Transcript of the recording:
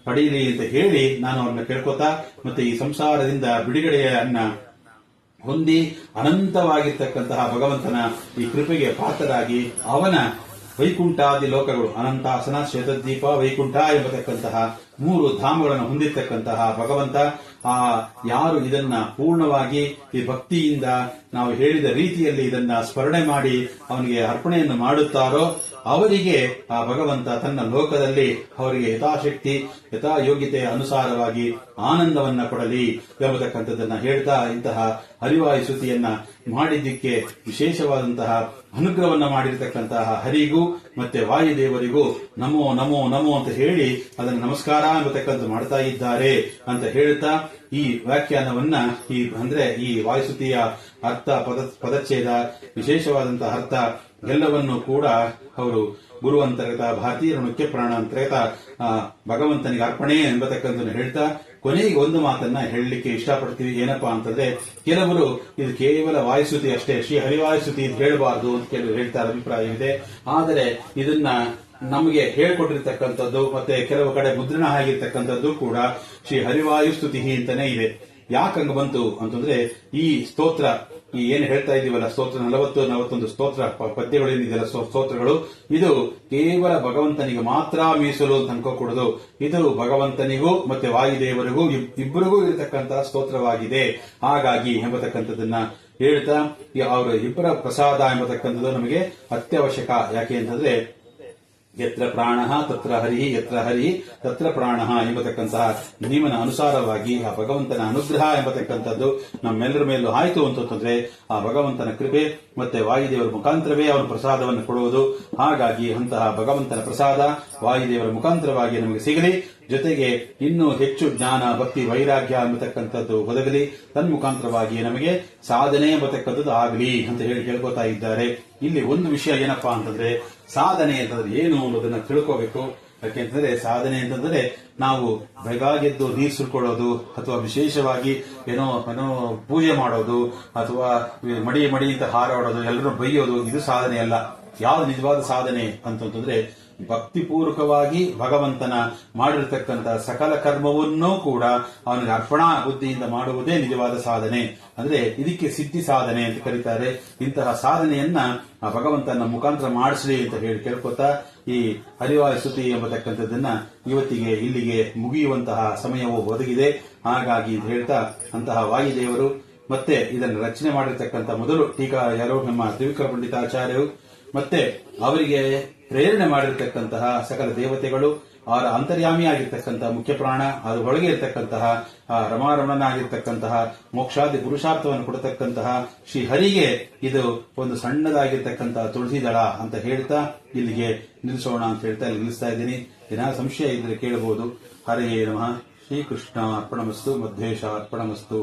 ಪಡೀಲಿ ಅಂತ ಹೇಳಿ ನಾನು ಅವ್ರನ್ನ ಕೇಳ್ಕೊತಾ ಮತ್ತೆ ಈ ಸಂಸಾರದಿಂದ ಬಿಡುಗಡೆಯನ್ನ ಹೊಂದಿ ಅನಂತವಾಗಿರ್ತಕ್ಕಂತಹ ಭಗವಂತನ ಈ ಕೃಪೆಗೆ ಪಾತ್ರರಾಗಿ ಅವನ ವೈಕುಂಠಾದಿ ಲೋಕಗಳು ಅನಂತಾಸನ ಶ್ವೇತದ್ವೀಪ ವೈಕುಂಠ ಎಂಬತಕ್ಕಂತಹ 3 ಧಾಮಗಳನ್ನು ಹೊಂದಿರತಕ್ಕಂತಹ ಭಗವಂತ ಯಾರು ಇದನ್ನ ಪೂರ್ಣವಾಗಿ ಈ ಭಕ್ತಿಯಿಂದ ನಾವು ಹೇಳಿದ ರೀತಿಯಲ್ಲಿ ಇದನ್ನ ಸ್ಮರಣೆ ಮಾಡಿ ಅವನಿಗೆ ಅರ್ಪಣೆಯನ್ನು ಮಾಡುತ್ತಾರೋ ಅವರಿಗೆ ಆ ಭಗವಂತ ತನ್ನ ಲೋಕದಲ್ಲಿ ಅವರಿಗೆ ಯಥಾಶಕ್ತಿ ಯಥಾಯೋಗ್ಯತೆಯ ಅನುಸಾರವಾಗಿ ಆನಂದವನ್ನ ಕೊಡಲಿ ಎಂಬತಕ್ಕಂಥದ್ದನ್ನ ಹೇಳ್ತಾ ಇಂತಹ ಹರಿವಾಯು ಸ್ತುತಿಯನ್ನ ಮಾಡಿದ್ದಕ್ಕೆ ವಿಶೇಷವಾದಂತಹ ಅನುಗ್ರಹವನ್ನ ಮಾಡಿರತಕ್ಕಂತಹ ಹರಿಗೂ ಮತ್ತೆ ವಾಯುದೇವರಿಗೂ ನಮೋ ನಮೋ ನಮೋ ಅಂತ ಹೇಳಿ ಅದನ್ನು ನಮಸ್ಕಾರ ಎಂಬತಕ್ಕಂಥ ಮಾಡ್ತಾ ಇದ್ದಾರೆ ಅಂತ ಹೇಳ್ತಾ ಈ ವ್ಯಾಖ್ಯಾನವನ್ನ ಈ ವಾಯುಸ್ತುತಿಯ ಅರ್ಥ ಪದಚ್ಛೇದ ವಿಶೇಷವಾದಂತಹ ಅರ್ಥ ಎಲ್ಲವನ್ನೂ ಕೂಡ ಅವರು ಗುರು ಅಂತರ್ಗತ ಭಾರತೀಯ ಮುಖ್ಯ ಪ್ರಾಣ ಅಂತರ್ಗತ ಭಗವಂತನಿಗೆ ಅರ್ಪಣೆ ಎಂಬತಕ್ಕಂಥನ್ನು ಹೇಳ್ತಾ ಕೊನೆಗೆ ಒಂದು ಮಾತನ್ನ ಹೇಳಲಿಕ್ಕೆ ಇಷ್ಟಪಡ್ತೀವಿ. ಏನಪ್ಪಾ ಅಂತಂದ್ರೆ ಕೆಲವರು ಇದು ಕೇವಲ ವಾಯುಸ್ತುತಿ ಅಷ್ಟೇ, ಶ್ರೀ ಹರಿವಾಯುಸ್ತುತಿ ಇದು ಹೇಳಬಾರದು ಅಂತ ಕೆಲವರು ಹೇಳ್ತಾರೆ, ಅಭಿಪ್ರಾಯವಿದೆ. ಆದರೆ ಇದನ್ನ ನಮಗೆ ಹೇಳ್ಕೊಟ್ಟಿರ್ತಕ್ಕಂಥದ್ದು ಮತ್ತೆ ಕೆಲವು ಕಡೆ ಮುದ್ರಣ ಆಗಿರ್ತಕ್ಕಂಥದ್ದು ಕೂಡ ಶ್ರೀ ಹರಿವಾಯುಸ್ತುತಿ ಅಂತಾನೆ ಇದೆ. ಯಾಕಂಗ ಬಂತು ಅಂತಂದ್ರೆ ಈ ಸ್ತೋತ್ರ ಏನು ಹೇಳ್ತಾ ಇದೀವಲ್ಲ, ಸ್ತೋತ್ರ 41 ಸ್ತೋತ್ರ ಪದ್ಯಗಳು ಏನಿದೆಯಲ್ಲ ಸ್ತೋತ್ರಗಳು, ಇದು ಕೇವಲ ಭಗವಂತನಿಗೆ ಮಾತ್ರ ಮೀಸಲು ಅಂತ ಅನ್ಕೋಕೂಡದು. ಇದು ಭಗವಂತನಿಗೂ ಮತ್ತೆ ವಾಯುದೇವರಿಗೂ ಇಬ್ಬರಿಗೂ ಇರತಕ್ಕಂತಹ ಸ್ತೋತ್ರವಾಗಿದೆ. ಹಾಗಾಗಿ ಎಂಬತಕ್ಕಂಥದ್ದನ್ನ ಹೇಳ್ತಾ ಅವರ ಇಬ್ಬರ ಪ್ರಸಾದ ಎಂಬತಕ್ಕಂಥದ್ದು ನಮಗೆ ಅತ್ಯವಶ್ಯಕ. ಯಾಕೆ ಅಂತಂದ್ರೆ ಯತ್ರ ಪ್ರಾಣ ತತ್ರ ಹರಿ, ಯತ್ರ ಹರಿ ತತ್ರ ಪ್ರಾಣ ಎಂಬತಕ್ಕಂತಹ ನಿಯಮನ ಅನುಸಾರವಾಗಿ ಆ ಭಗವಂತನ ಅನುಗ್ರಹ ಎಂಬತಕ್ಕಂಥದ್ದು ನಮ್ಮೆಲ್ಲರ ಮೇಲೂ ಆಯಿತು ಅಂತಂದ್ರೆ ಆ ಭಗವಂತನ ಕೃಪೆ ಮತ್ತೆ ವಾಯುದೇವರ ಮುಖಾಂತರವೇ ಅವನ ಪ್ರಸಾದವನ್ನು ಕೊಡುವುದು. ಹಾಗಾಗಿ ಅಂತಹ ಭಗವಂತನ ಪ್ರಸಾದ ವಾಯುದೇವರ ಮುಖಾಂತರವಾಗಿ ನಮಗೆ ಸಿಗಲಿ. ಜೊತೆಗೆ ಇನ್ನೂ ಹೆಚ್ಚು ಜ್ಞಾನ ಭಕ್ತಿ ವೈರಾಗ್ಯ ಎಂಬತಕ್ಕಂಥದ್ದು ಒದಗಲಿ. ತನ್ಮುಖಾಂತರವಾಗಿ ನಮಗೆ ಸಾಧನೆ ಎಂಬತಕ್ಕಂಥದ್ದು ಆಗಲಿ ಅಂತ ಹೇಳಿ ಕೇಳ್ಕೊತಾ ಇದ್ದಾರೆ. ಇಲ್ಲಿ ಒಂದು ವಿಷಯ ಏನಪ್ಪಾ ಅಂತಂದ್ರೆ, ಸಾಧನೆ ಅಂತಂದ್ರೆ ಏನು ಅನ್ನೋದನ್ನ ತಿಳ್ಕೋಬೇಕು. ಯಾಕೆಂತಂದ್ರೆ ಸಾಧನೆ ಅಂತಂದ್ರೆ ನಾವು ಬೆಳಗಾಗೆದ್ದು ನೀರು ಸುಲ್ಕೊಳ್ಳೋದು ಅಥವಾ ವಿಶೇಷವಾಗಿ ಏನೋ ಪೂಜೆ ಮಾಡೋದು ಅಥವಾ ಮಡಿ ಅಂತ ಹಾರಾಡೋದು, ಎಲ್ಲರೂ ಬೈಯೋದು, ಇದು ಸಾಧನೆ ಅಲ್ಲ. ಯಾವ್ದು ನಿಜವಾದ ಸಾಧನೆ ಅಂತಂದ್ರೆ ಭಕ್ತಿಪೂರ್ವಕವಾಗಿ ಭಗವಂತನ ಮಾಡಿರತಕ್ಕಂತಹ ಸಕಲ ಕರ್ಮವನ್ನೂ ಕೂಡ ಅವನಿಗೆ ಅರ್ಪಣಾ ಬುದ್ಧಿಯಿಂದ ಮಾಡುವುದೇ ನಿಜವಾದ ಸಾಧನೆ. ಅಂದ್ರೆ ಇದಕ್ಕೆ ಸಿದ್ಧಿ ಸಾಧನೆ ಅಂತ ಕರೀತಾರೆ. ಇಂತಹ ಸಾಧನೆಯನ್ನ ಆ ಭಗವಂತನ ಮುಖಾಂತರ ಮಾಡಿಸಲಿ ಅಂತ ಹೇಳಿ ಕೇಳ್ಕೊತಾ ಈ ಹರಿವಾಯು ಸ್ತುತಿ ಎಂಬತಕ್ಕಂಥದ್ದನ್ನ ಇವತ್ತಿಗೆ ಇಲ್ಲಿಗೆ ಮುಗಿಯುವಂತಹ ಸಮಯವು ಒದಗಿದೆ. ಹಾಗಾಗಿ ಹೇಳ್ತಾ ಅಂತಹ ವಾಯುದೇವರು ಮತ್ತೆ ಇದನ್ನು ರಚನೆ ಮಾಡಿರ್ತಕ್ಕಂಥ ಮೊದಲು ಟೀಕಾ ಯಾರು ನಮ್ಮ ತ್ರಿವಿಕ್ರಮ ಪಂಡಿತಾಚಾರ್ಯರು ಮತ್ತೆ ಅವರಿಗೆ ಪ್ರೇರಣೆ ಮಾಡಿರ್ತಕ್ಕಂತಹ ಸಕಲ ದೇವತೆಗಳು, ಅವರ ಅಂತರ್ಯಾಮಿಯಾಗಿರ್ತಕ್ಕಂತಹ ಮುಖ್ಯ ಪ್ರಾಣ, ಅದು ಒಳಗೆ ಇರತಕ್ಕಂತಹ ರಮಾರಮಣನಾಗಿರ್ತಕ್ಕಂತಹ ಮೋಕ್ಷಾದಿ ಪುರುಷಾರ್ಥವನ್ನು ಕೊಡತಕ್ಕಂತಹ ಶ್ರೀ ಹರಿಗೆ ಇದು ಒಂದು ಸಣ್ಣದಾಗಿರ್ತಕ್ಕಂತಹ ತುಳಸಿ ದಳ ಅಂತ ಹೇಳ್ತಾ ಇಲ್ಲಿಗೆ ನಿಲ್ಲಿಸೋಣ ಅಂತ ಹೇಳ್ತಾ ಇಲ್ಲಿ ನಿಲ್ಲಿಸ್ತಾ ಇದ್ದೀನಿ. ಏನಾದ್ರು ಸಂಶಯ ಇದ್ರೆ ಕೇಳಬಹುದು. ಹರೇ ನಮಃ. ಶ್ರೀಕೃಷ್ಣ ಅರ್ಪಣಮಸ್ತು. ಮಧ್ವೇಶ ಅರ್ಪಣಮಸ್ತು.